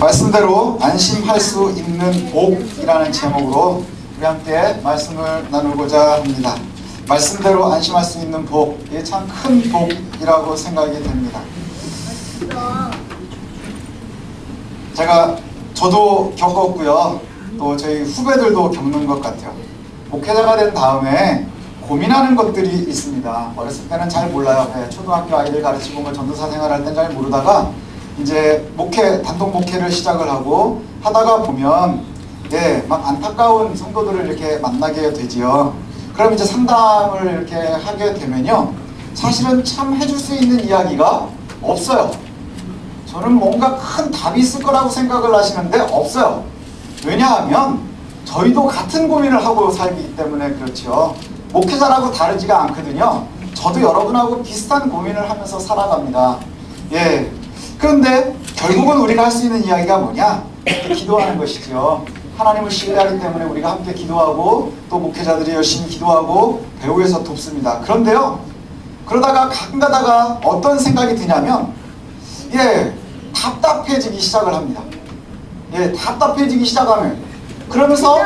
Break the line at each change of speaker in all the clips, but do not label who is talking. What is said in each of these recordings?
말씀대로 안심할 수 있는 복이라는 제목으로 우리 함께 말씀을 나누고자 합니다. 말씀대로 안심할 수 있는 복, 이게 참 큰 복이라고 생각이 됩니다. 저도 겪었고요. 또 저희 후배들도 겪는 것 같아요. 목회자가 된 다음에 고민하는 것들이 있습니다. 어렸을 때는 잘 몰라요. 초등학교 아이들 가르치고 뭐 전도사 생활할 땐 잘 모르다가 이제 단독 목회를 시작을 하고 하다가 보면 막 안타까운 성도들을 이렇게 만나게 되지요. 그럼 이제 상담을 이렇게 하게 되면요, 사실은 참 해줄 수 있는 이야기가 없어요. 저는 뭔가 큰 답이 있을 거라고 생각을 하시는데 없어요. 왜냐하면 저희도 같은 고민을 하고 살기 때문에 그렇죠. 목회자라고 다르지가 않거든요. 저도 여러분하고 비슷한 고민을 하면서 살아갑니다. 그런데 결국은 우리가 할 수 있는 이야기가 뭐냐? 기도하는 것이죠. 하나님을 신뢰하기 때문에 우리가 함께 기도하고 또 목회자들이 열심히 기도하고 배후에서 돕습니다. 그런데요, 그러다가 가끔 가다가 어떤 생각이 드냐면 답답해지기 시작을 합니다. 답답해지기 시작하면 그러면서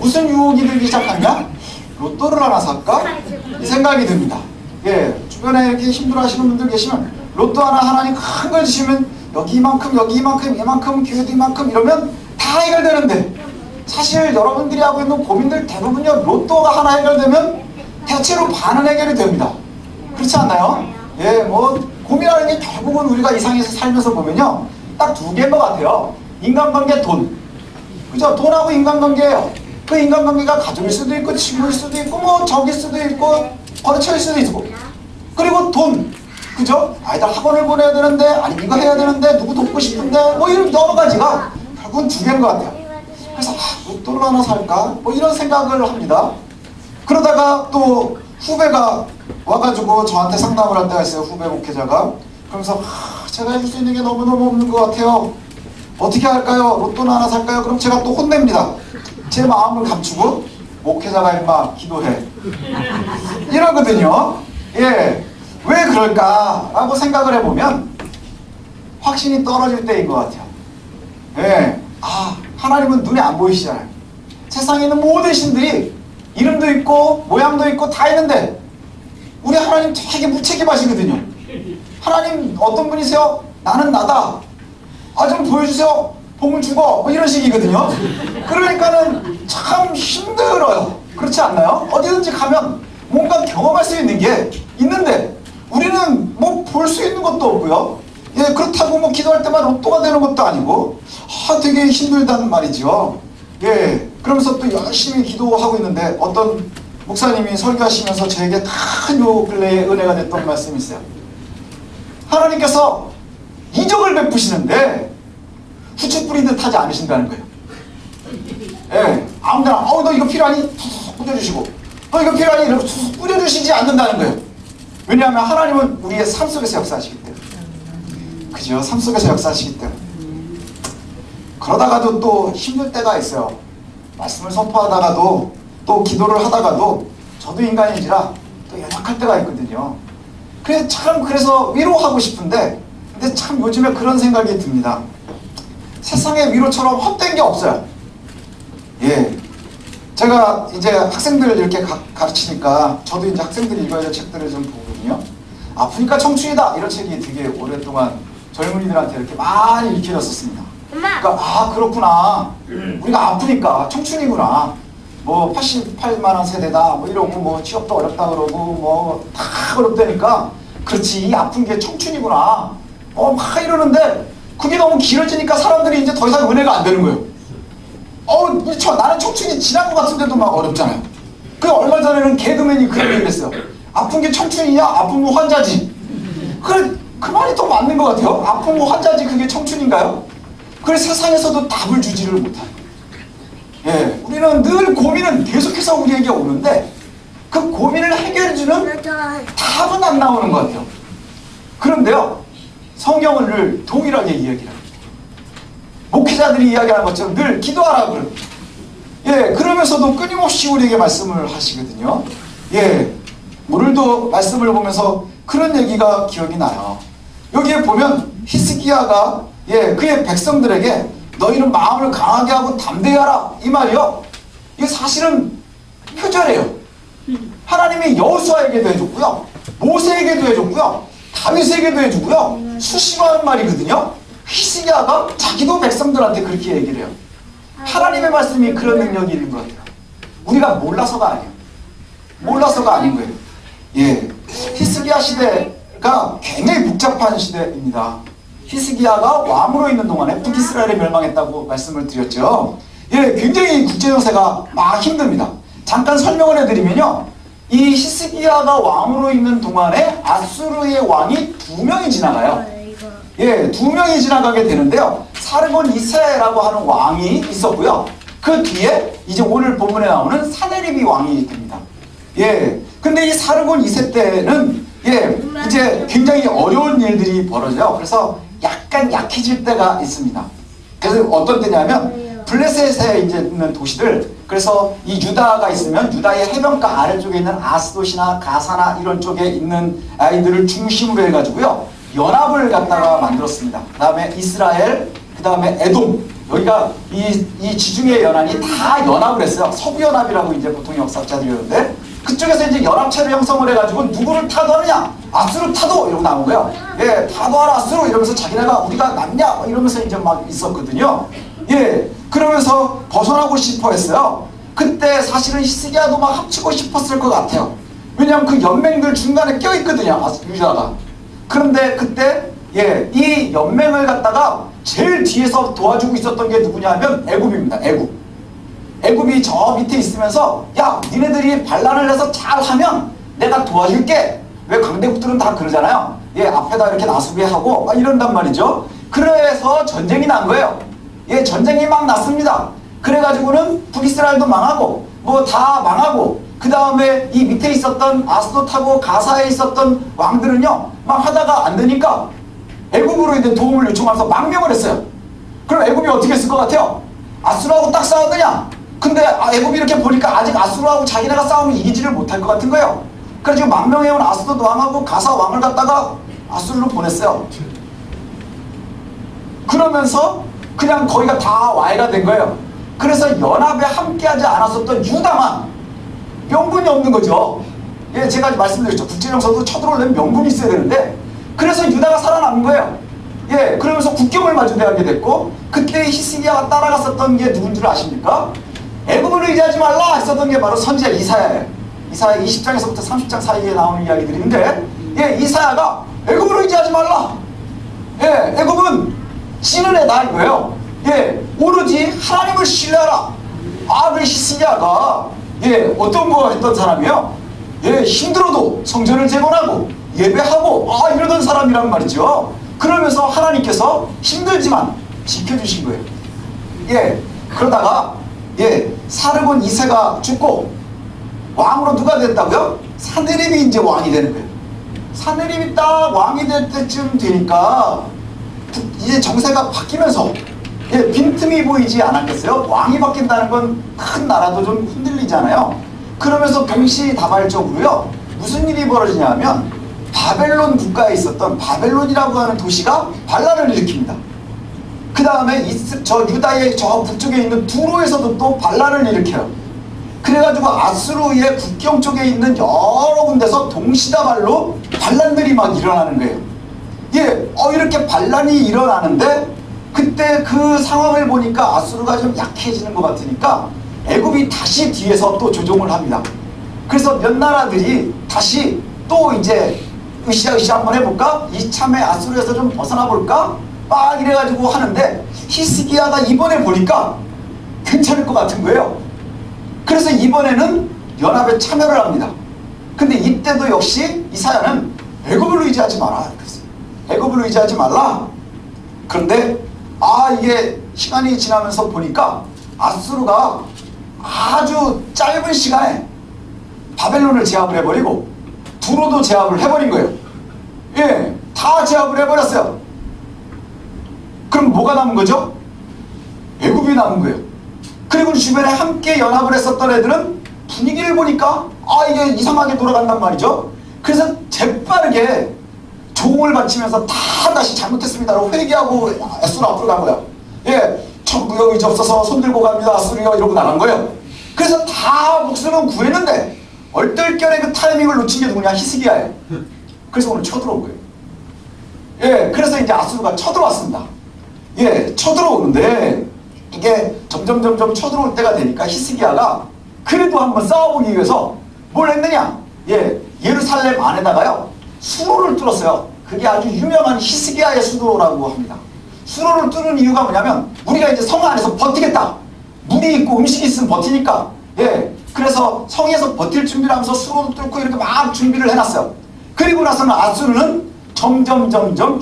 무슨 유혹이 들기 시작하냐? 로또를 하나 살까? 이 생각이 듭니다. 주변에 이렇게 힘들어하시는 분들 계시면 로또 하나 하나님 큰 걸 주시면 여기 이만큼 이만큼 교회도 이만큼 이러면 다 해결되는데, 사실 여러분들이 하고 있는 고민들 대부분요, 로또가 하나 해결되면 대체로 반은 해결이 됩니다. 그렇지 않나요? 뭐 고민하는 게 결국은 우리가 이 상에서 살면서 보면요, 딱 두 개인 것 같아요. 인간관계, 돈. 그죠? 돈하고 인간관계예요. 그 인간관계가 가족일 수도 있고 친구일 수도 있고 뭐 적일 수도 있고 거래처일 수도 있고, 그리고 돈. 그죠? 아이들 학원을 보내야 되는데, 아니 이거 해야 되는데, 누구 돕고 싶은데, 뭐 이런 여러 가지가 결국은 두 개인 것 같아요. 그래서 로또를 하나 살까? 뭐 이런 생각을 합니다. 그러다가 또 후배가 와가지고 저한테 상담을 할 때가 있어요. 후배 목회자가. 그러면서 제가 해줄 수 있는 게 너무너무 없는 것 같아요. 어떻게 할까요? 로또는 하나 살까요? 그럼 제가 또 혼냅니다. 제 마음을 감추고 목회자가 임마 기도해 이러거든요. 왜 그럴까라고 생각을 해보면 확신이 떨어질 때인 것 같아요. 하나님은 눈에 안 보이시잖아요. 세상에 있는 모든 신들이 이름도 있고 모양도 있고 다 있는데 우리 하나님 되게 무책임하시거든요. 하나님 어떤 분이세요? 나는 나다. 좀 보여주세요. 복을 주고 뭐 이런 식이거든요. 그러니까는 참 힘들어요. 그렇지 않나요? 어디든지 가면 뭔가 경험할 수 있는 게 있는데 우리는 뭐 볼 수 있는 것도 없고요. 그렇다고 뭐 기도할 때만 로또가 되는 것도 아니고 되게 힘들단 말이죠. 그러면서 또 열심히 기도하고 있는데 어떤 목사님이 설교하시면서 저에게 요 근래에 은혜가 됐던 말씀이 있어요. 하나님께서 이적을 베푸시는데 후추 뿌린 듯 하지 않으신다는 거예요. 아무데나 너 이거 필요하니? 툭 뿌려주시고, 너 이거 필요하니? 이렇게 툭 뿌려주시지 않는다는 거예요. 왜냐하면 하나님은 우리의 삶 속에서 역사하시기 때문에. 그죠? 삶 속에서 역사하시기 때문에. 그러다가도 또 힘들 때가 있어요. 말씀을 선포하다가도 또 기도를 하다가도 저도 인간인지라 또 연약할 때가 있거든요. 그래서 위로하고 싶은데, 근데 참 요즘에 그런 생각이 듭니다. 세상의 위로처럼 헛된 게 없어요. 제가 이제 학생들을 이렇게 가르치니까 저도 이제 학생들이 읽어야 될 책들을 좀 보거든요. 아프니까 청춘이다 이런 책이 되게 오랫동안 젊은이들한테 이렇게 많이 읽혀졌었습니다. 그러니까 그렇구나, 우리가 아프니까 청춘이구나, 뭐 88만원 세대다 뭐 이러고 뭐 취업도 어렵다 그러고 뭐 다 어렵다니까 그렇지, 이 아픈 게 청춘이구나 막 이러는데 그게 너무 길어지니까 사람들이 이제 더 이상 은혜가 안 되는 거예요. 나는 청춘이 지난 것 같은데도 막 어렵잖아요. 얼마 전에는 개그맨이 그런 얘기를 했어요. 아픈 게 청춘이냐? 아프면 환자지. 그 말이 더 맞는 것 같아요. 아프면 환자지 그게 청춘인가요? 세상에서도 답을 주지를 못해요. 우리는 늘 고민은 계속해서 우리에게 오는데 그 고민을 해결해주는 답은 안 나오는 것 같아요. 그런데요, 성경은 늘 동일하게 이야기를 합니다. 목회자들이 이야기하는 것처럼 늘 기도하라 그럽니다. 그러면서도 끊임없이 우리에게 말씀을 하시거든요. 오늘도 말씀을 보면서 그런 얘기가 기억이 나요. 여기에 보면 히스기야가 그의 백성들에게 너희는 마음을 강하게 하고 담대히 하라 이 말이요. 이게 사실은 표절이에요. 하나님이 여호수아에게도 해줬고요, 모세에게도 해줬고요, 다윗에게도 해주고요, 수시로 하는 말이거든요. 히스기야가 자기도 백성들한테 그렇게 얘기를 해요. 하나님의 말씀이 그런 능력이 있는 것 같아요. 우리가 몰라서가 아니에요. 몰라서가 아닌 거예요. 히스기야 시대가 굉장히 복잡한 시대입니다. 히스기야가 왕으로 있는 동안에 북이스라엘이 멸망했다고 말씀을 드렸죠. 굉장히 국제정세가 막 힘듭니다. 잠깐 설명을 해드리면요, 이 히스기야가 왕으로 있는 동안에 아수르의 왕이 2명이 지나가요. 2명이 지나가게 되는데요, 사르곤 2세라고 하는 왕이 있었고요, 그 뒤에 이제 오늘 본문에 나오는 사네립이 왕이 됩니다. 근데 이 사르곤 2세 때는 이제 굉장히 어려운 일들이 벌어져요. 그래서 약간 약해질 때가 있습니다. 그래서 어떤 때냐면 블레셋에 이제 있는 도시들, 그래서 이 유다가 있으면 유다의 해변가 아래쪽에 있는 아스돗이나 가사나 이런 쪽에 있는 아이들을 중심으로 해가지고요, 연합을 갖다가 만들었습니다. 그 다음에 이스라엘, 그 다음에 에돔, 여기가 이 지중해 연안이 다 연합을 했어요. 서부연합이라고 이제 보통 역사자들이 그러는데, 그쪽에서 이제 연합체를 형성을 해가지고 누구를 타도하느냐, 아수르 타도 이러고 나온 거예요. 타도하라 아수르 이러면서 자기네가 우리가 낫냐 이러면서 이제 막 있었거든요. 그러면서 벗어나고 싶어 했어요. 그때 사실은 히스기야도 막 합치고 싶었을 것 같아요. 왜냐하면 그 연맹들 중간에 껴있거든요, 유다가. 그런데 그때 이 연맹을 갖다가 제일 뒤에서 도와주고 있었던 게 누구냐면 애굽입니다. 애굽이 저 밑에 있으면서, 야, 니네들이 반란을 해서 잘하면 내가 도와줄게. 왜 강대국들은 다 그러잖아요. 앞에다 이렇게 나수비하고 막 이런단 말이죠. 그래서 전쟁이 난 거예요. 전쟁이 막 났습니다. 그래가지고는 북이스라엘도 망하고 뭐 다 망하고, 그 다음에 이 밑에 있었던 아스돗하고 가사에 있었던 왕들은요, 막 하다가 안 되니까 애굽으로 이제 도움을 요청해서 망명을 했어요. 그럼 애굽이 어떻게 했을 것 같아요? 아수르하고 딱 싸웠느냐? 근데 애굽이 이렇게 보니까 아직 아수르하고 자기네가 싸우면 이기지를 못할 것 같은 거예요. 그래서 지금 망명해온 아스돗 왕하고 가사 왕을 갖다가 아수르로 보냈어요. 그러면서 그냥 거기가 다 와해가 된 거예요. 그래서 연합에 함께하지 않았었던 유다만 명분이 없는 거죠. 제가 말씀드렸죠. 국제정서도 쳐들어오려면 명분이 있어야 되는데, 그래서 유다가 살아남은 거예요. 그러면서 국경을 마주대하게 됐고, 그때 히스기야가 따라갔었던 게 누군 줄 아십니까? 애굽을 의지하지 말라 했었던 게 바로 선지자 이사야예요. 이사야 20장에서부터 30장 사이에 나오는 이야기들인데, 이사야가 애굽을 의지하지 말라. 애굽은 지는 애다 이거예요. 오로지 하나님을 신뢰하라. 그 히스기야가 어떤 거 했던 사람이요? 힘들어도 성전을 재건하고 예배하고 이러던 사람이란 말이죠. 그러면서 하나님께서 힘들지만 지켜주신 거예요. 그러다가 사르곤 2세가 죽고 왕으로 누가 됐다고요? 사네립이 이제 왕이 되는 거예요. 사네립이 딱 왕이 될 때쯤 되니까 이제 정세가 바뀌면서 빈틈이 보이지 않았겠어요? 왕이 바뀐다는 건 큰 나라도 좀 흔들리잖아요. 그러면서 동시다발적으로요, 무슨 일이 벌어지냐면 바벨론 국가에 있었던 바벨론이라고 하는 도시가 반란을 일으킵니다. 그 다음에 저 유다의 저 북쪽에 있는 두로에서도 또 반란을 일으켜요. 그래가지고 아수르의 국경 쪽에 있는 여러 군데서 동시다발로 반란들이 막 일어나는 거예요. 이렇게 반란이 일어나는데, 그때 그 상황을 보니까 아수르가 좀 약해지는 것 같으니까 애굽이 다시 뒤에서 또 조종을 합니다. 그래서 몇 나라들이 다시 또 이제 으쌰으쌰 한번 해볼까? 이참에 아수르에서 좀 벗어나 볼까? 막 이래가지고 하는데, 히스기야가 이번에 보니까 괜찮을 것 같은 거예요. 그래서 이번에는 연합에 참여를 합니다. 근데 이때도 역시 이사야는 애굽을 의지하지 마라 그랬어요. 애굽을 의지하지 말라. 그런데 이게 시간이 지나면서 보니까 아수르가 아주 짧은 시간에 바벨론을 제압을 해버리고 두로도 제압을 해버린 거예요. 다 제압을 해버렸어요. 그럼 뭐가 남은 거죠? 애굽이 남은 거예요. 그리고 주변에 함께 연합을 했었던 애들은 분위기를 보니까 이게 이상하게 돌아간단 말이죠. 그래서 재빠르게 좋은 공을 바치면서 다 다시 잘못했습니다라고 회개하고 아수르 앞으로 간 거야. 예, 천부여 의지 없어서 손들고 갑니다 아수르여 이러고 나간 거예요. 그래서 다 목숨은 구했는데 얼떨결에 그 타이밍을 놓친 게 누구냐? 히스기야예요. 그래서 오늘 쳐들어온 거예요. 예, 그래서 이제 아수르가 쳐들어왔습니다. 예, 쳐들어오는데 이게 점점 쳐들어올 때가 되니까 히스기야가 그래도 한번 싸워보기 위해서 뭘 했느냐? 예, 예루살렘 안에다가요 수로를 뚫었어요. 그게 아주 유명한 히스기야의 수로라고 합니다. 수로를 뚫는 이유가 뭐냐면 우리가 이제 성 안에서 버티겠다. 물이 있고 음식이 있으면 버티니까. 예, 그래서 성에서 버틸 준비를 하면서 수로를 뚫고 이렇게 막 준비를 해놨어요. 그리고 나서는 아수르는 점점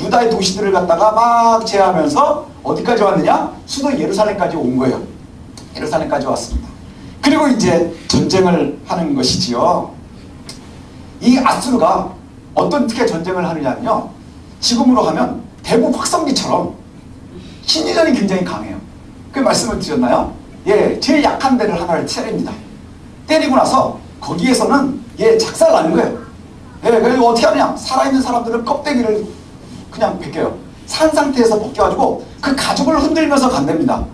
유다의 도시들을 갖다가 막 제하면서 어디까지 왔느냐? 수도 예루살렘까지 온 거예요. 예루살렘까지 왔습니다. 그리고 이제 전쟁을 하는 것이지요. 이 아수르가 어떤 특혜 전쟁을 하느냐면요. 지금으로 하면 대북 확성기처럼 심리전이 굉장히 강해요. 그 말씀을 드렸나요? 예, 제일 약한 데를 하나를 때립니다. 때리고 나서 거기에서는 예, 작살나는 거예요. 예, 그리고 어떻게 하느냐? 살아있는 사람들은 껍데기를 그냥 벗겨요. 산 상태에서 벗겨가지고 그 가죽을 흔들면서 간답니다.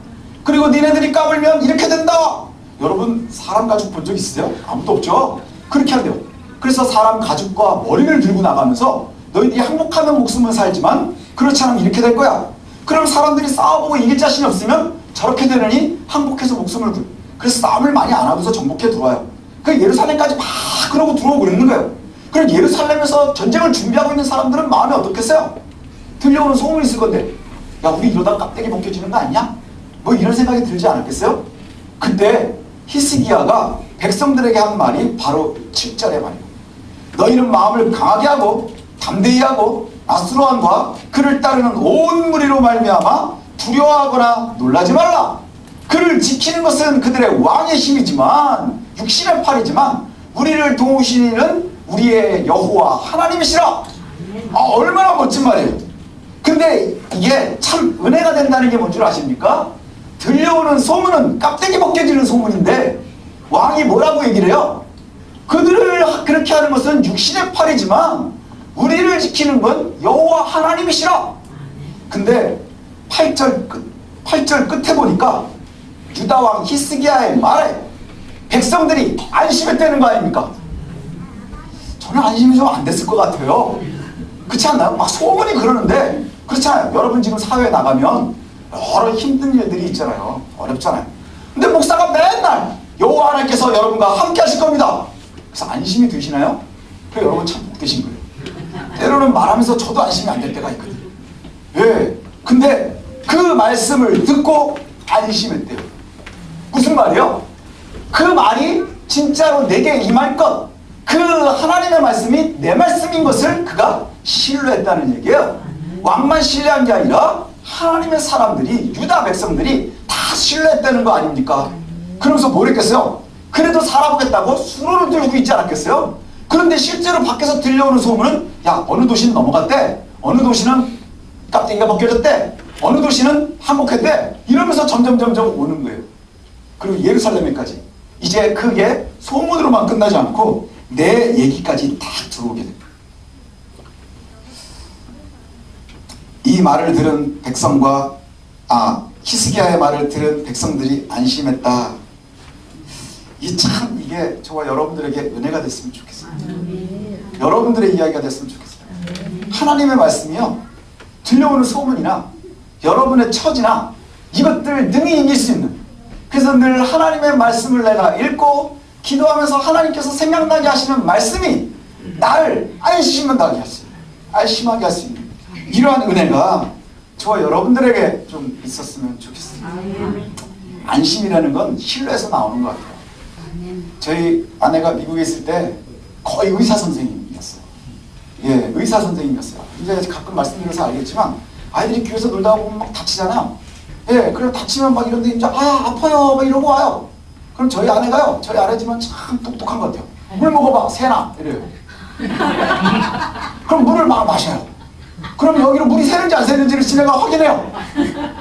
그리고 니네들이 까불면 이렇게 된다! 여러분 사람 가죽 본 적 있으세요? 아무도 없죠? 그렇게 한대요. 그래서 사람 가죽과 머리를 들고 나가면서 너희들이 항복하면 목숨은 살지만 그렇지 않으면 이렇게 될 거야. 그럼 사람들이 싸워보고 이길 자신이 없으면 저렇게 되느니 항복해서 목숨을 그래서 싸움을 많이 안 하고서 정복해 들어와요. 그 예루살렘까지 막 그러고 들어오고 그러는 거예요. 그럼 예루살렘에서 전쟁을 준비하고 있는 사람들은 마음이 어떻겠어요? 들려오는 소문이 있을 건데 야 우리 이러다 깍대기 벗겨지는 거 아니냐? 뭐 이런 생각이 들지 않았겠어요? 그때 히스기야가 백성들에게 한 말이 바로 7절의 말이에요. 너희는 마음을 강하게 하고 담대히 하고 아수르 왕과 그를 따르는 온 무리로 말미암아 두려워하거나 놀라지 말라. 그를 지키는 것은 그들의 왕의 힘이지만 육신의 팔이지만 우리를 도우시는 이는 우리의 여호와 하나님이시라. 얼마나 멋진 말이에요. 근데 이게 참 은혜가 된다는 게 뭔 줄 아십니까? 들려오는 소문은 깍대기 벗겨지는 소문인데 왕이 뭐라고 얘기를 해요? 그들을 그렇게 하는 것은 육신의 팔이지만 우리를 지키는 건 여호와 하나님이시라. 근데 8절 끝에 보니까 유다왕 히스기야의 말에 백성들이 안심했다는 거 아닙니까? 저는 안심이 좀 안 됐을 것 같아요. 그렇지 않나요? 막 소문이 그러는데 그렇잖아요. 여러분 지금 사회에 나가면 여러 힘든 일들이 있잖아요. 어렵잖아요. 근데 목사가 맨날 여호와 하나님께서 여러분과 함께 하실 겁니다. 그래서 안심이 되시나요? 그래 여러분 참 복되신 거예요. 때로는 말하면서 저도 안심이 안 될 때가 있거든요. 예. 근데 그 말씀을 듣고 안심했대요. 무슨 말이요? 그 말이 진짜로 내게 임할 것, 그 하나님의 말씀이 내 말씀인 것을 그가 신뢰했다는 얘기예요. 왕만 신뢰한 게 아니라 하나님의 사람들이, 유다 백성들이 다 신뢰했다는 거 아닙니까? 그러면서 뭘 했겠어요? 그래도 살아보겠다고 수로를 들고 있지 않았겠어요? 그런데 실제로 밖에서 들려오는 소문은 야 어느 도시는 넘어갔대, 어느 도시는 깍대기가 벗겨졌대, 어느 도시는 항복했대, 이러면서 점점 오는 거예요. 그리고 예루살렘에까지 이제 그게 소문으로만 끝나지 않고 내 얘기까지 다 들어오게 됩니다. 이 말을 들은 백성과 히스기야의 말을 들은 백성들이 안심했다. 이게 저와 여러분들에게 은혜가 됐으면 좋겠어요. 여러분들의 이야기가 됐으면 좋겠어요. 하나님의 말씀이요, 들려오는 소문이나 여러분의 처지나 이것들 능히 이길 수 있는, 그래서 늘 하나님의 말씀을 내가 읽고 기도하면서 하나님께서 생각나게 하시는 말씀이 나를 안심하게 할 수 있는 이러한 은혜가 저와 여러분들에게 좀 있었으면 좋겠어요. 안심이라는 건 신뢰에서 나오는 것 같아요. 저희 아내가 미국에 있을 때 거의 의사 선생님이었어요. 예, 의사 선생님이었어요. 이제 가끔 말씀드려서 알겠지만 아이들이 교회에서 놀다 보면 막 다치잖아요. 예, 그리고 다치면 막 이런데 이제 아파요 막 이러고 와요. 그럼 저희 아내가요, 저희 아내지만 참 똑똑한 것 같아요. 물 먹어봐, 새나 이래요. 그럼 물을 막 마셔요. 그럼 여기로 물이 새는지 안 새는지를 지네가 확인해요.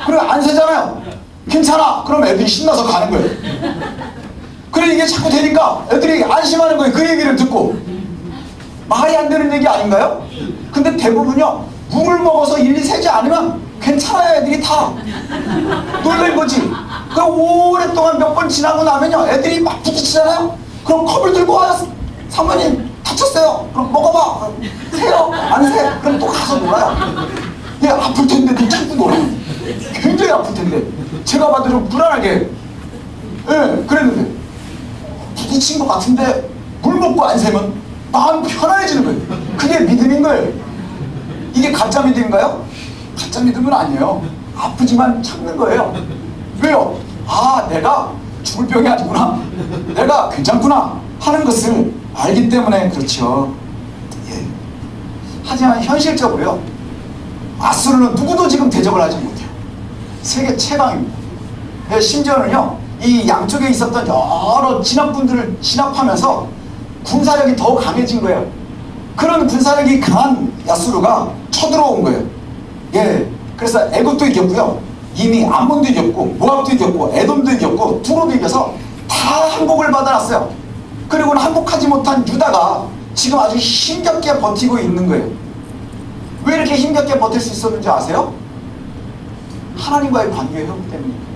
그래 안 새잖아요. 괜찮아. 그럼 애들이 신나서 가는 거예요. 그래 이게 자꾸 되니까 애들이 안심하는 거예요. 그 얘기를 듣고. 말이 안 되는 얘기 아닌가요? 근데 대부분요, 물을 먹어서 일일이 세지 않으면 괜찮아요. 애들이 다 놀란 거지. 그 오랫동안 몇 번 지나고 나면요, 애들이 막 부딪히잖아요. 그럼 컵을 들고 와요. 사모님 다쳤어요. 그럼 먹어봐. 그럼 세요. 안 세. 그럼 또 가서 놀아요. 얘 아플 텐데 너 자꾸 놀아요. 굉장히 아플 텐데. 제가 봐도 좀 불안하게. 예, 그랬는데 부딪힌 것 같은데 물 먹고 안 세면 마음 편안해지는 거예요. 그게 믿음인 거예요. 이게 가짜 믿음인가요? 가짜 믿음은 아니에요. 아프지만 참는 거예요. 왜요? 아, 내가 죽을 병이 아니구나. 내가 괜찮구나 하는 것을 알기 때문에 그렇죠. 예. 하지만 현실적으로요, 아수르는 누구도 지금 대적을 하지 못해요. 세계 최강입니다. 예, 심지어는요, 이 양쪽에 있었던 여러 진압군들을 진압하면서 군사력이 더 강해진 거예요. 그런 군사력이 강한 야수르가 쳐들어온 거예요. 예, 그래서 애굽도 이겼고요, 이미 암몬도 이겼고, 모압도 이겼고, 에돔도 이겼고, 두로도 이겨서 다 항복을 받아놨어요. 그리고는 항복하지 못한 유다가 지금 아주 힘겹게 버티고 있는 거예요. 왜 이렇게 힘겹게 버틸 수 있었는지 아세요? 하나님과의 관계 회복 때문입니다.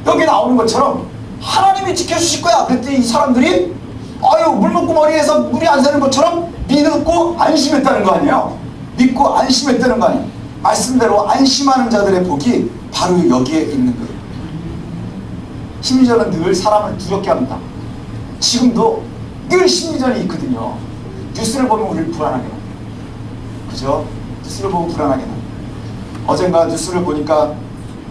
여기 나오는 것처럼 하나님이 지켜주실 거야 그랬더니 이 사람들이 아유, 물 먹고 머리에서 물이 안 새는 것처럼 믿고 안심했다는 거 아니에요. 믿고 안심했다는 거 아니에요. 말씀대로 안심하는 자들의 복이 바로 여기에 있는 거예요. 심리전은 늘 사람을 두렵게 합니다. 지금도 늘 심리전이 있거든요. 뉴스를 보면 우리를 불안하게 합니다. 그죠? 뉴스를 보면 불안하게 합니다. 어젠가 뉴스를 보니까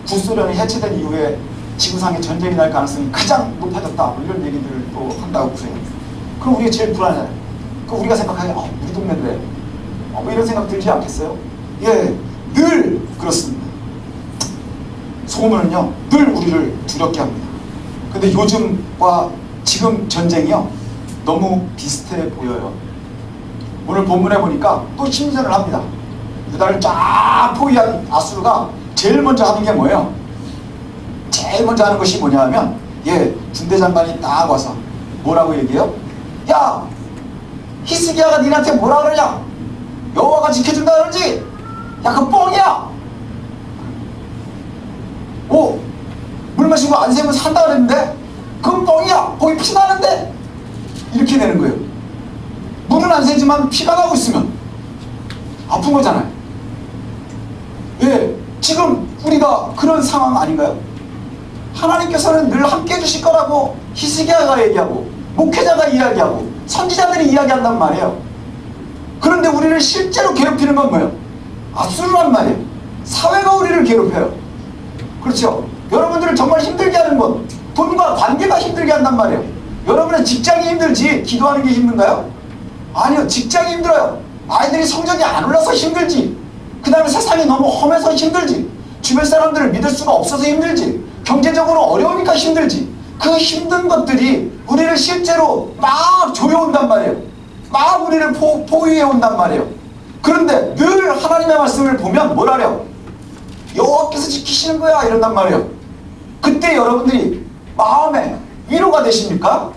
구소련이 해체된 이후에 지구상에 전쟁이 날 가능성이 가장 높아졌다, 뭐 이런 얘기들을 또 한다고 그래요. 그럼 우리가 제일 불안해요. 그럼 우리가 생각하기에 우리 동네인데 뭐 이런 생각 들지 않겠어요? 예, 늘 그렇습니다. 소문은요, 늘 우리를 두렵게 합니다. 근데 요즘과 지금 전쟁이요, 너무 비슷해 보여요. 오늘 본문에 보니까 또 심리전을 합니다. 유다를 쫙 포위한 아수르가 제일 먼저 하는 게 뭐예요? 제일 먼저 하는 것이 뭐냐 하면, 예, 군대 장관이 딱 와서 뭐라고 얘기해요? 야, 히스기야가 니한테 뭐라 그러냐? 여호와가 지켜준다 그러지? 야, 그거 뻥이야. 오, 물 마시고 안 새면 산다 그랬는데 그건 뻥이야. 거기 피 나는데. 이렇게 되는 거예요. 물은 안 새지만 피가 나고 있으면 아픈 거잖아요. 예, 지금 우리가 그런 상황 아닌가요? 하나님께서는 늘 함께 해주실 거라고 히스기야가 얘기하고, 목회자가 이야기하고, 선지자들이 이야기한단 말이에요. 그런데 우리를 실제로 괴롭히는 건 뭐예요? 아수르란 말이에요. 사회가 우리를 괴롭혀요. 그렇죠? 여러분들을 정말 힘들게 하는 건 돈과 관계가 힘들게 한단 말이에요. 여러분의 직장이 힘들지 기도하는 게 힘든가요? 아니요, 직장이 힘들어요. 아이들이 성적이 안 올라서 힘들지. 그 다음에 세상이 너무 험해서 힘들지. 주변 사람들을 믿을 수가 없어서 힘들지. 경제적으로 어려우니까 힘들지. 그 힘든 것들이 우리를 실제로 막 조여온단 말이에요. 막 우리를 포위해 온단 말이에요. 그런데 늘 하나님의 말씀을 보면 뭐라래요? 여호와께서 지키시는 거야 이런단 말이에요. 그때 여러분들이 마음에 위로가 되십니까?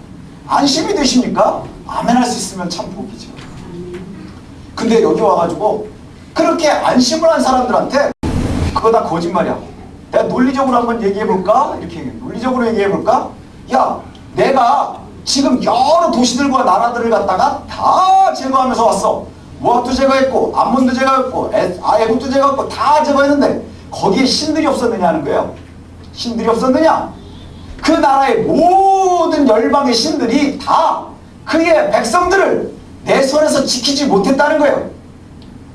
안심이 되십니까? 아멘 할 수 있으면 참 복이죠. 근데 여기 와가지고 그렇게 안심을 한 사람들한테 그거 다 거짓말이야. 내가 논리적으로 한번 얘기해볼까? 이렇게 논리적으로 얘기해볼까? 야, 내가 지금 여러 도시들과 나라들을 갖다가 다 제거하면서 왔어. 모압도 제거했고, 암몬도 제거했고, 애굽도 제거했고, 다 제거했는데 거기에 신들이 없었느냐 하는 거예요. 신들이 없었느냐? 그 나라의 모든 열방의 신들이 다 그의 백성들을 내 손에서 지키지 못했다는 거예요.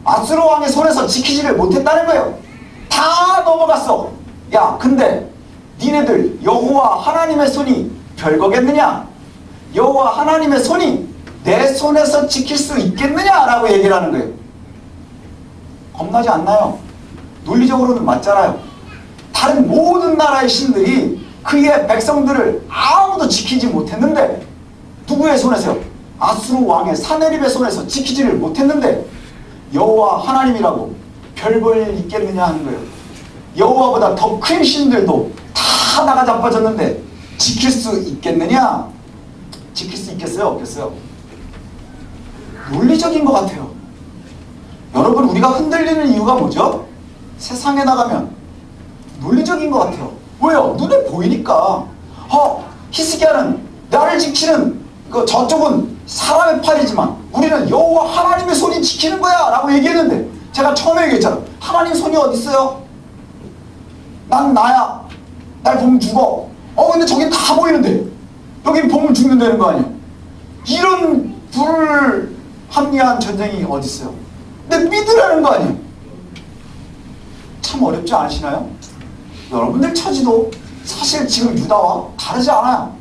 아수르 왕의 손에서 지키지를 못했다는 거예요. 다 넘어갔어. 야, 근데 니네들 여호와 하나님의 손이 별거겠느냐? 여호와 하나님의 손이 내 손에서 지킬 수 있겠느냐라고 얘기를 하는 거예요. 겁나지 않나요? 논리적으로는 맞잖아요. 다른 모든 나라의 신들이 그의 백성들을 아무도 지키지 못했는데 누구의 손에서요? 아수르 왕의 사네립의 손에서 지키지를 못했는데 여호와 하나님이라고 별 볼 일 있겠느냐 하는 거예요. 여호와보다 더 큰 신들도 다 나가 자빠졌는데 지킬 수 있겠느냐? 지킬 수 있겠어요? 없겠어요? 논리적인 것 같아요. 여러분, 우리가 흔들리는 이유가 뭐죠? 세상에 나가면 논리적인 것 같아요. 왜요? 눈에 보이니까. 히스기야는 나를 지키는 저쪽은 사람의 팔이지만 우리는 여호와 하나님의 손이 지키는 거야 라고 얘기했는데, 제가 처음에 얘기했잖아. 하나님 손이 어디 있어요? 난 나야. 날 보면 죽어. 근데 저기 다 보이는데 여긴 보면 죽는다는 거 아니야? 이런 불합리한 전쟁이 어디 있어요? 근데 믿으라는 거 아니에요? 참 어렵지 않으시나요? 여러분들 처지도 사실 지금 유다와 다르지 않아요.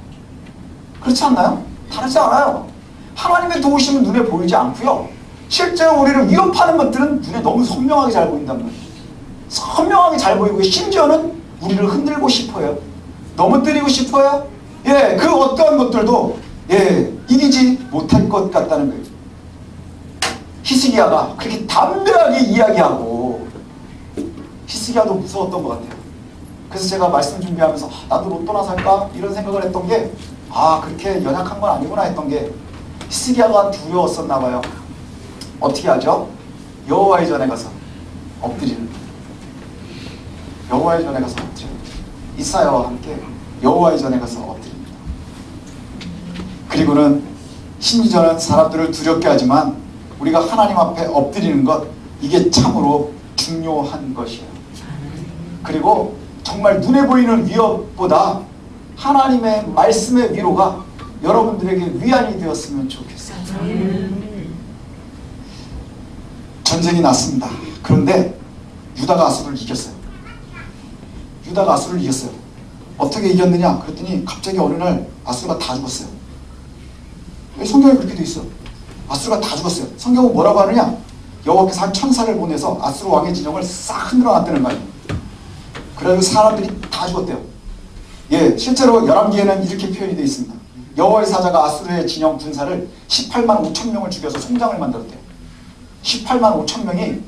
그렇지 않나요? 다르지 않아요. 하나님의 도우심은 눈에 보이지 않고요. 실제로 우리를 위협하는 것들은 눈에 너무 선명하게 잘 보인단 말이에요. 선명하게 잘 보이고, 심지어는 우리를 흔들고 싶어요. 넘어뜨리고 싶어요. 예, 그 어떠한 것들도 이기지 못할 것 같다는 거예요. 히스기야가 그렇게 담대하게 이야기하고, 히스기야도 무서웠던 것 같아요. 그래서 제가 말씀 준비하면서 나도 로또나 살까? 이런 생각을 했던 게, 그렇게 연약한 건 아니구나 했던 게, 히스기야가 두려웠었나 봐요. 어떻게 하죠? 여호와의 전에 가서 엎드리는 거예요. 여호와의 전에 가서 엎드려요. 이사야와 함께 여호와의 전에 가서 엎드립니다. 그리고는 심지어는 사람들을 두렵게 하지만 우리가 하나님 앞에 엎드리는 것, 이게 참으로 중요한 것이에요. 그리고 정말 눈에 보이는 위협보다 하나님의 말씀의 위로가 여러분들에게 위안이 되었으면 좋겠어요. 전쟁이 났습니다. 그런데 유다가 아수를 이겼어요. 유다가 아수를 이겼어요. 어떻게 이겼느냐? 그랬더니 갑자기 어느 날 아수가 다 죽었어요. 성경에 그렇게 돼 있어. 아수가 다 죽었어요. 성경은 뭐라고 하느냐? 여호와께서 한 천사를 보내서 아수르 왕의 진영을 싹 흔들어 놨다는 거예요. 그래서 사람들이 다 죽었대요. 실제로 열왕기에는 이렇게 표현이 되어 있습니다. 여호와의 사자가 아수르의 진영 군사를 18만 5천 명을 죽여서 송장을 만들었대요. 18만 5천 명이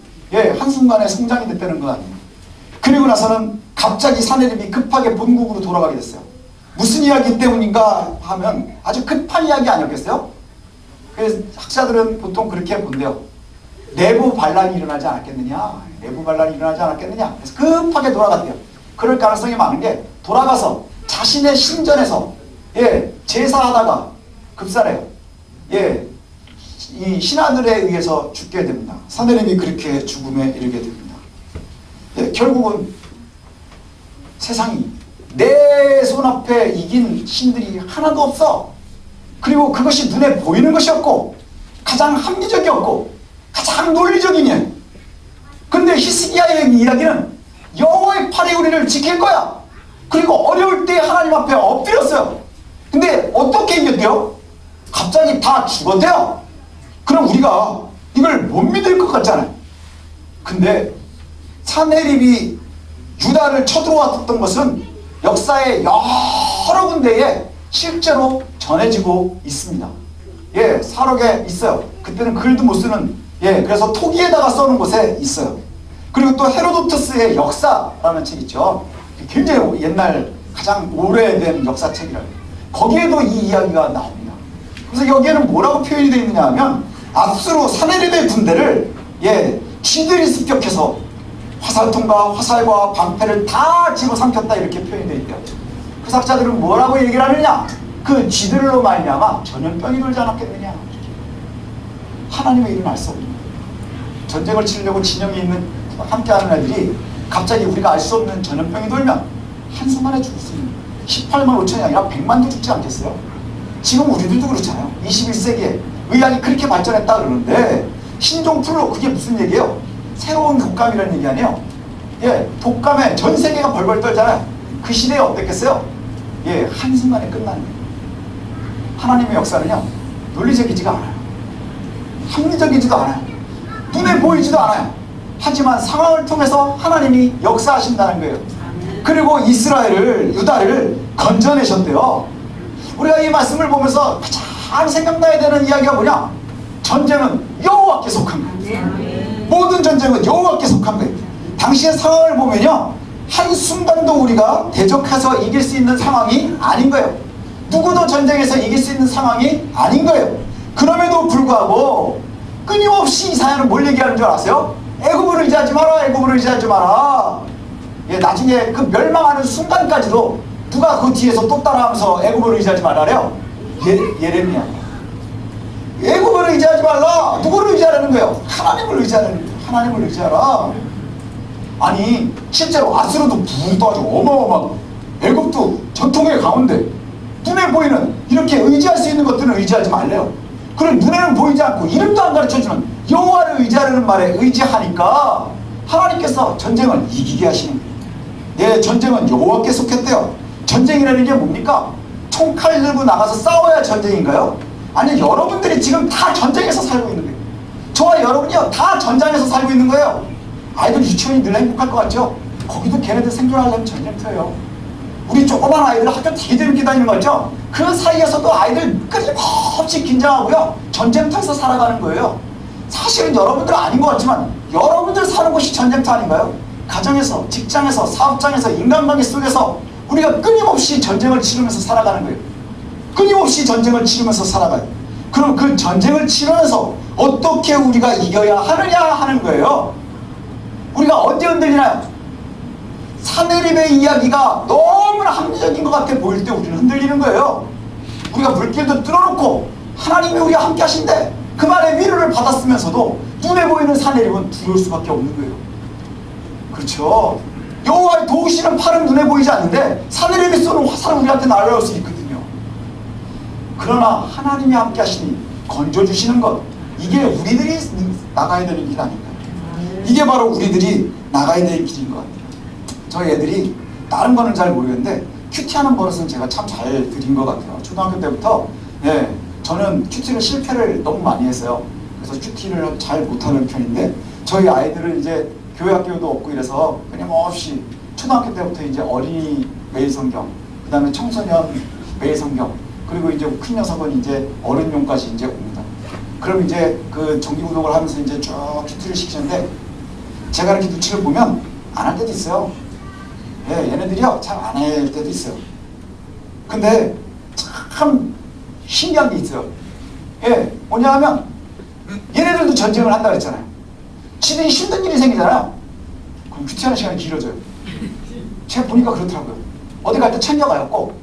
한순간에 송장이 됐다는 거 아니에요. 그리고 나서는 갑자기 사내립이 급하게 본국으로 돌아가게 됐어요. 무슨 이야기 때문인가 하면 아주 급한 이야기 아니었겠어요? 그래서 학자들은 보통 그렇게 본대요. 내부 반란이 일어나지 않았겠느냐? 내부 반란이 일어나지 않았겠느냐? 그래서 급하게 돌아갔대요. 그럴 가능성이 많은 게, 돌아가서 자신의 신전에서 제사하다가 급살해요. 이 신하들에 의해서 죽게 됩니다. 사내립이 그렇게 죽음에 이르게 됩니다. 결국은 세상이 내 손앞에 이긴 신들이 하나도 없어. 그리고 그것이 눈에 보이는 것이었고, 가장 합리적이었고, 가장 논리적인 일. 근데 히스기야의 이야기는 여호와의 팔이 우리를 지킬 거야. 그리고 어려울 때 하나님 앞에 엎드렸어요. 근데 어떻게 이겼대요? 갑자기 다 죽었대요. 그럼 우리가 이걸 못 믿을 것 같잖아요. 근데 사내립이 유다를 쳐들어왔던 것은 역사의 여러 군데에 실제로 전해지고 있습니다. 사록에 있어요. 그때는 글도 못 쓰는, 그래서 토기에다가 써놓은 곳에 있어요. 그리고 또 헤로도투스의 역사라는 책 있죠. 굉장히 옛날 가장 오래된 역사책이라고. 거기에도 이 이야기가 나옵니다. 그래서 여기에는 뭐라고 표현이 되어 있느냐 하면, 아수르 사내립의 군대를 쥐들이 습격해서 화살통과 화살과 방패를 다 집어삼켰다, 이렇게 표현이 되어 있대요. 그 학자들은 뭐라고 얘기를 하느냐? 그 쥐들로 말미암아 전염병이 돌지 않았겠느냐. 하나님의 일은 알 수 없는 거예요. 전쟁을 치려고 진영에 있는 함께하는 애들이 갑자기 우리가 알 수 없는 전염병이 돌면 한순간에 죽을 수 있는, 18만 5천이 아니라 100만도 죽지 않겠어요? 지금 우리들도 그렇잖아요. 21세기에 의학이 그렇게 발전했다 그러는데, 신종플루, 그게 무슨 얘기예요? 새로운 독감이라는 얘기 아니에요? 독감에 전 세계가 벌벌 떨잖아요. 그 시대에 어땠겠어요? 한순간에 끝나는 거예요. 하나님의 역사는요, 논리적이지가 않아요. 합리적이지도 않아요. 눈에 보이지도 않아요. 하지만 상황을 통해서 하나님이 역사하신다는 거예요. 그리고 이스라엘을, 유다를 건져내셨대요. 우리가 이 말씀을 보면서 가장 생각나야 되는 이야기가 뭐냐? 전쟁은 여호와께 속한 거예요. 모든 전쟁은 여호와께 속한 거예요. 당시의 상황을 보면요, 한순간도 우리가 대적해서 이길 수 있는 상황이 아닌 거예요. 누구도 전쟁에서 이길 수 있는 상황이 아닌 거예요. 그럼에도 불구하고 끊임없이 이사야는 뭘 얘기하는 줄 아세요? 애굽을 의지하지 마라, 애굽을 의지하지 마라. 예, 나중에 그 멸망하는 순간까지도 누가 그 뒤에서 또 따라하면서 애굽을 의지하지 말라래요? 예레미야. 애굽을 의지하지 말라. 누구를 의지하라는 거예요? 하나님을 의지하라는 거예요. 하나님을 의지하라. 아니 실제로 아수르도 붕 떠가지고 어마어마하고 애굽도 전통의 가운데 눈에 보이는 이렇게 의지할 수 있는 것들은 의지하지 말래요. 그럼 눈에는 보이지 않고 이름도 안 가르쳐주는 여호와를 의지하려는 말에 의지하니까 하나님께서 전쟁을 이기게 하시는 거예요. 네, 전쟁은 여호와께 속했대요. 전쟁이라는 게 뭡니까? 총칼 들고 나가서 싸워야 전쟁인가요? 아니, 여러분들이 지금 다 전쟁에서 살고 있는 거예요. 저와 여러분이요 다 전장에서 살고 있는 거예요. 아이들 유치원이 늘 행복할 것 같죠? 거기도 걔네들 생존하려면 전쟁터예요. 우리 조그만 아이들 학교 되게 재밌게 다니는 거 있죠? 그 사이에서도 아이들 끊임없이 긴장하고요 전쟁터에서 살아가는 거예요. 사실은 여러분들은 아닌 것 같지만 여러분들 사는 곳이 전쟁터 아닌가요? 가정에서, 직장에서, 사업장에서, 인간관계 속에서 우리가 끊임없이 전쟁을 치르면서 살아가는 거예요. 끊임없이 전쟁을 치르면서 살아가요. 그럼 그 전쟁을 치르면서 어떻게 우리가 이겨야 하느냐 하는 거예요. 우리가 언제 흔들리나요? 사내립의 이야기가 너무나 합리적인 것 같아 보일 때 우리는 흔들리는 거예요. 우리가 물길도 뚫어놓고 하나님이 우리와 함께 하신데 그 말의 위로를 받았으면서도 눈에 보이는 사내립은 두려울 수밖에 없는 거예요. 그렇죠? 여호와의 도우시는 팔은 눈에 보이지 않는데 사내립이 쏘는 화살은 우리한테 날아올 수 있거든요. 그러나 하나님이 함께 하시니 건져주시는 것, 이게 우리들이 나가야 되는 길 아닌가요? 이게 바로 우리들이 나가야 될 길인 것 같아요. 저희 애들이 다른 거는 잘 모르겠는데 큐티하는 버릇은 제가 참 잘 들인 것 같아요. 초등학교 때부터 저는 큐티를 실패를 너무 많이 했어요. 그래서 큐티를 잘 못하는 편인데 저희 아이들은 이제 교회 학교도 없고 이래서 끊임없이 초등학교 때부터 이제 어린이 매일 성경, 그 다음에 청소년 매일 성경, 그리고 이제 큰 녀석은 이제 어른용까지 이제 옵니다. 그럼 이제 그 정기구독을 하면서 이제 쭉 큐티를 시키는데 제가 이렇게 눈치를 보면 안 할 때도 있어요. 얘네들이요 잘 안 할 때도 있어요. 근데 참 신기한 게 있어요. 뭐냐 하면 얘네들도 전쟁을 한다 그랬잖아요. 지들이 힘든 일이 생기잖아요. 그럼 큐티하는 시간이 길어져요. 제가 보니까 그렇더라고요. 어디 갈 때 챙겨가요 꼭.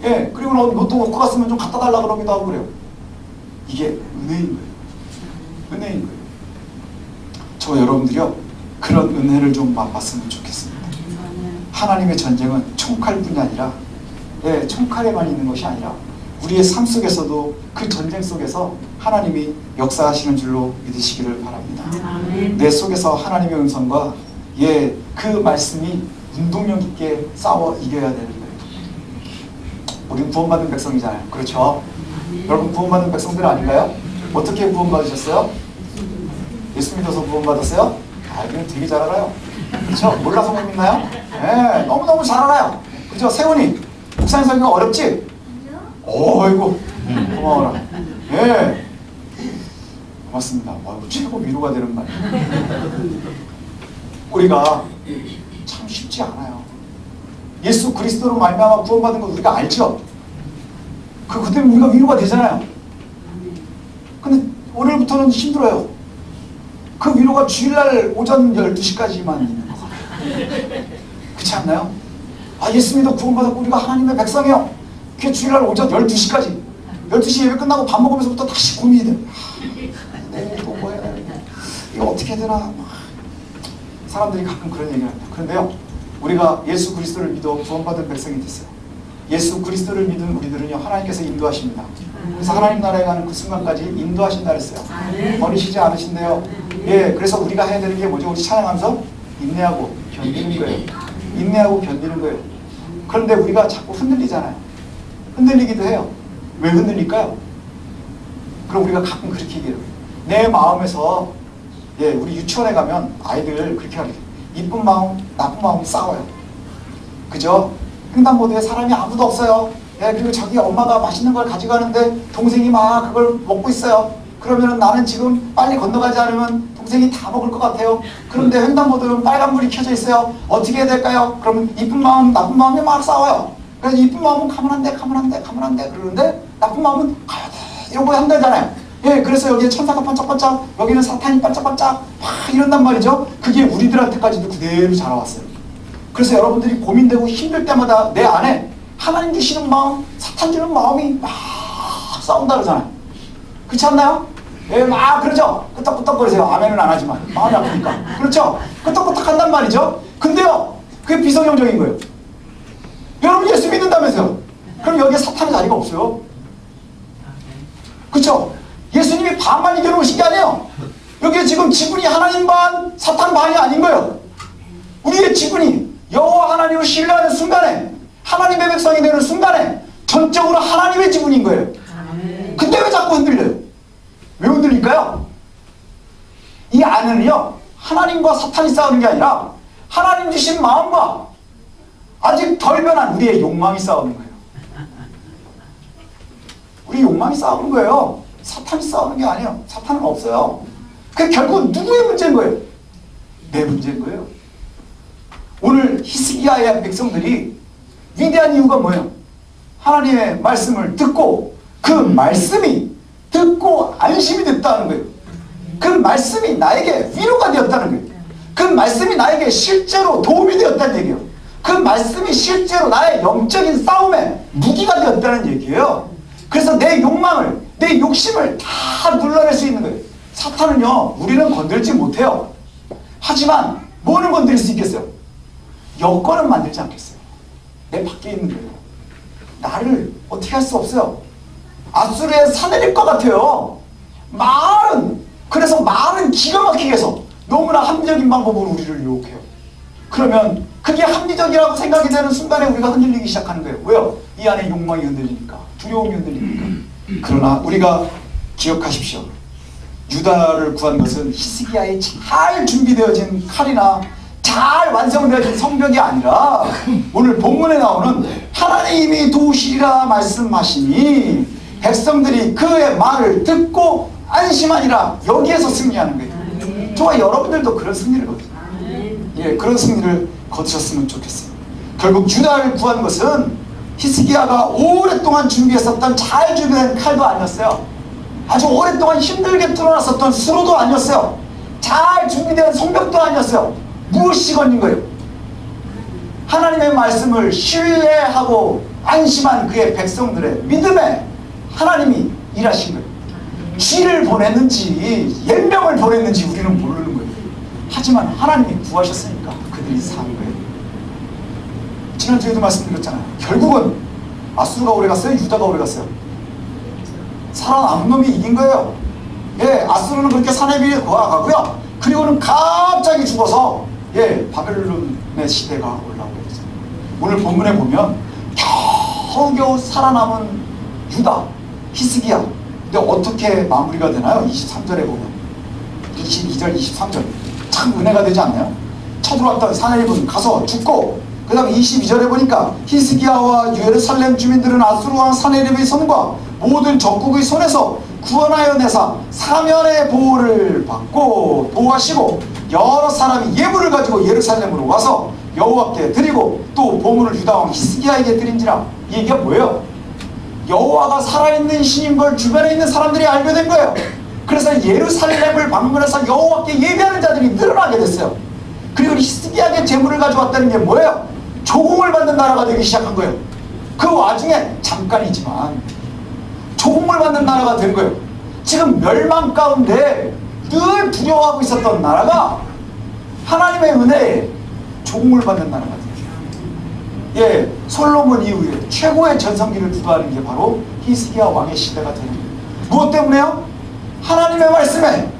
그리고 로또 먹고 갔으면 좀 갖다 달라 그러기도 하고 그래요. 이게 은혜인 거예요. 은혜인 거예요. 저 여러분들이요 그런 은혜를 좀 맛봤으면 좋겠습니다. 하나님의 전쟁은 총칼뿐이 아니라 총칼에만 있는 것이 아니라 우리의 삶 속에서도 그 전쟁 속에서 하나님이 역사하시는 줄로 믿으시기를 바랍니다. 내 속에서 하나님의 음성과 그 말씀이 운동력 있게 싸워 이겨야 되는 거예요. 우리는 구원받은 백성이잖아요. 그렇죠? 여러분 구원받은 백성들 아닌가요? 어떻게 구원받으셨어요? 예수 믿어서 구원받았어요? 그냥 되게 잘 알아요. 그렇죠? 몰라서 못 믿나요? 너무너무 잘 알아요. 그죠? 세훈이 목사님 설교가 어렵지? 어이구 고마워라. 고맙습니다. 최고 위로가 되는 말이에요. 우리가 참 쉽지 않아요. 예수 그리스도로 말미암아 구원받은 거 우리가 알죠? 그때 우리가 위로가 되잖아요. 근데 오늘부터는 힘들어요. 그 위로가 주일날 오전 12시까지만 있는 거 같아요. 그렇지 않나요? 예수 믿어 구원받았고 우리가 하나님의 백성이요. 그게 주일날 오전 12시까지 12시 예배 끝나고 밥 먹으면서부터 다시 고민이 돼. 내일 이거 뭐 해야 되나? 이거 어떻게 해야 되나? 사람들이 가끔 그런 얘기를 합니다. 그런데요 우리가 예수 그리스도를 믿어 구원받은 백성이 됐어요. 예수 그리스도를 믿은 우리들은요 하나님께서 인도하십니다. 그래서 하나님 나라에 가는 그 순간까지 인도하신다 그랬어요. 버리시지 않으신대요. 그래서 우리가 해야 되는 게 뭐죠? 우리 찬양하면서 인내하고 견디는 거예요. 인내하고 견디는 거예요. 그런데 우리가 자꾸 흔들리잖아요. 흔들리기도 해요. 왜 흔들릴까요? 그럼 우리가 가끔 그렇게 얘기해요. 내 마음에서 우리 유치원에 가면 아이들 그렇게 하래요. 이쁜 마음, 나쁜 마음이 싸워요. 그죠? 횡단보도에 사람이 아무도 없어요. 그리고 저기 엄마가 맛있는 걸 가져가는데 동생이 막 그걸 먹고 있어요. 그러면 나는 지금 빨리 건너가지 않으면 동생이 다 먹을 것 같아요. 그런데 횡단보도는 빨간불이 켜져 있어요. 어떻게 해야 될까요? 그러면 이쁜 마음, 나쁜 마음이 막 싸워요. 그래서 이쁜 마음은 가면 안 돼, 가면 안 돼, 가면 안 돼 그러는데 나쁜 마음은 가야 돼 이러고 한다잖아요. 예, 그래서 여기에 천사가 반짝반짝, 여기는 사탄이 반짝반짝 막 이런단 말이죠. 그게 우리들한테까지도 그대로 자라왔어요. 그래서 여러분들이 고민되고 힘들 때마다 내 안에 하나님 주시는 마음, 사탄 주는 마음이 막 싸운다 그러잖아요. 그렇지 않나요? 예, 막 그러죠. 끄떡끄떡거리세요. 아멘은 안 하지만 마음이 아프니까. 그렇죠? 끄떡끄떡 한단 말이죠. 근데요, 그게 비성경적인 거예요. 여러분 예수 믿는다면서요. 그럼 여기에 사탄의 자리가 없어요. 그렇죠? 예수님이 반만 이겨놓으신 게 아니에요. 여기에 지금 지분이 하나님 반, 사탄 반이 아닌 거예요. 우리의 지분이 여호와 하나님을 신뢰하는 순간에, 하나님의 백성이 되는 순간에 전적으로 하나님의 지분인 거예요. 근데 왜 자꾸 흔들려요? 왜 흔들릴까요? 이 안은요, 하나님과 사탄이 싸우는 게 아니라 하나님 주신 마음과 아직 덜 변한 우리의 욕망이 싸우는 거예요. 우리 욕망이 싸우는 거예요. 사탄이 싸우는 게 아니에요. 사탄은 없어요. 그게 결국 누구의 문제인 거예요? 내 문제인 거예요. 오늘 히스기야의 백성들이 위대한 이유가 뭐예요? 하나님의 말씀을 듣고 그 말씀이 듣고 안심이 됐다는 거예요. 그 말씀이 나에게 위로가 되었다는 거예요. 그 말씀이 나에게 실제로 도움이 되었다는 얘기예요. 그 말씀이 실제로 나의 영적인 싸움에 무기가 되었다는 얘기예요. 그래서 내 욕망을, 내 욕심을 다 눌러낼 수 있는 거예요. 사탄은요, 우리는 건들지 못해요. 하지만 뭐는 건드릴 수 있겠어요? 여건은 만들지 않겠어요. 내 밖에 있는 거예요. 나를 어떻게 할 수 없어요. 아수르에 사내릴 것 같아요. 그래서 말은 기가 막히게 해서 너무나 합리적인 방법으로 우리를 유혹해요. 그러면 그게 합리적이라고 생각이 되는 순간에 우리가 흔들리기 시작하는 거예요. 왜요? 이 안에 욕망이 흔들리니까, 두려움이 흔들리니까. 그러나 우리가 기억하십시오. 유다를 구한 것은 히스기야의 잘 준비되어진 칼이나 잘 완성되어진 성벽이 아니라 오늘 본문에 나오는 하나님이 도우시리라 말씀하시니 백성들이 그의 말을 듣고 안심하니라, 여기에서 승리하는 거예요. 저와 여러분들도 그런 승리를 거두세요. 예, 그런 승리를 거두셨으면 좋겠어요. 결국 유다를 구한 것은 히스기야가 오랫동안 준비했었던 잘 준비된 칼도 아니었어요. 아주 오랫동안 힘들게 뚫어놨었던 수로도 아니었어요. 잘 준비된 성벽도 아니었어요. 무엇이 건진 거예요? 하나님의 말씀을 신뢰하고 안심한 그의 백성들의 믿음에 하나님이 일하신 거예요. 쥐를 보냈는지 열명을 보냈는지 우리는 모르는 거예요. 하지만 하나님이 구하셨으니까 그들이 산 거예요. 지난주에도 말씀드렸잖아요. 결국은 아수르가 오래 갔어요? 유다가 오래 갔어요? 살아남은 놈이 이긴 거예요. 예, 아수르는 그렇게 사내비에 고아가고요. 그리고는 갑자기 죽어서 바벨론의 시대가 올라오게 되죠. 오늘 본문에 보면 겨우겨우 살아남은 유다, 히스기야. 근데 어떻게 마무리가 되나요? 23절에 보면 22절, 23절 참 은혜가 되지 않나요? 쳐들어왔던 사내립은 가서 죽고, 그 다음에 22절에 보니까 히스기야와 예루살렘 주민들은 아수르 왕 사내립의 손과 모든 적국의 손에서 구원하여 내사 사면의 보호를 받고 보호하시고, 여러 사람이 예물을 가지고 예루살렘으로 와서 여호와께 드리고 또 보물을 유다 왕 히스기야에게 드린지라. 이 얘기가 뭐예요? 여호와가 살아있는 신인 걸 주변에 있는 사람들이 알게 된 거예요. 그래서 예루살렘을 방문해서 여호와께 예배하는 자들이 늘어나게 됐어요. 그리고 히스기야에게 재물을 가져왔다는 게 뭐예요? 조공을 받는 나라가 되기 시작한 거예요. 그 와중에 잠깐이지만 조공을 받는 나라가 된 거예요. 지금 멸망 가운데 늘 두려워하고 있었던 나라가 하나님의 은혜에 조공을 받는 나라가 돼요. 예, 솔로몬 이후에 최고의 전성기를 주도하는 게 바로 히스기야 왕의 시대가 되는 거예요. 무엇 때문에요? 하나님의 말씀에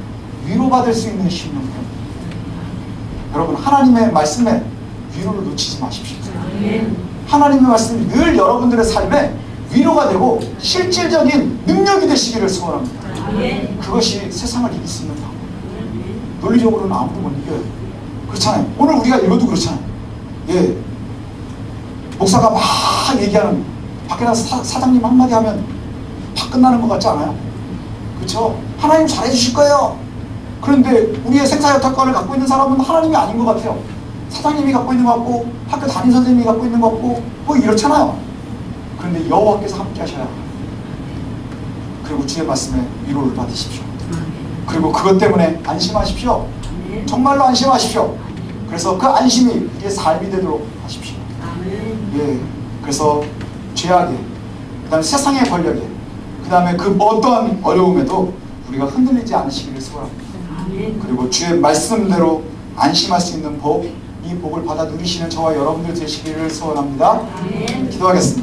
위로받을 수 있는 힘을. 여러분, 하나님의 말씀에 위로를 놓치지 마십시오. 하나님의 말씀이 늘 여러분들의 삶에 위로가 되고 실질적인 능력이 되시기를 소원합니다. 그것이 세상을 이길 수 있는 방법. 논리적으로는 아무도 못 이겨요. 그렇잖아요. 오늘 우리가 읽어도 그렇잖아요. 예, 목사가 막 얘기하는, 밖에 나서 사장님 한마디 하면 다 끝나는 것 같지 않아요? 그렇죠? 하나님 잘해주실 거예요. 그런데 우리의 생사여탈권을 갖고 있는 사람은 하나님이 아닌 것 같아요. 사장님이 갖고 있는 것 같고, 학교 담임선생님이 갖고 있는 것 같고, 뭐 이렇잖아요. 그런데 여호와께서 함께 하셔야 그리고 주의 말씀에 위로를 받으십시오. 그리고 그것 때문에 안심하십시오. 정말로 안심하십시오. 그래서 그 안심이 우리의 삶이 되도록 하십시오. 예, 그래서 죄악에, 그 다음에 세상의 권력에, 그 다음에 그 어떠한 어려움에도 우리가 흔들리지 않으시기를 소원합니다. 그리고 주의 말씀대로 안심할 수 있는 복, 이 복을 받아 누리시는 저와 여러분들 되시기를 소원합니다. 기도하겠습니다.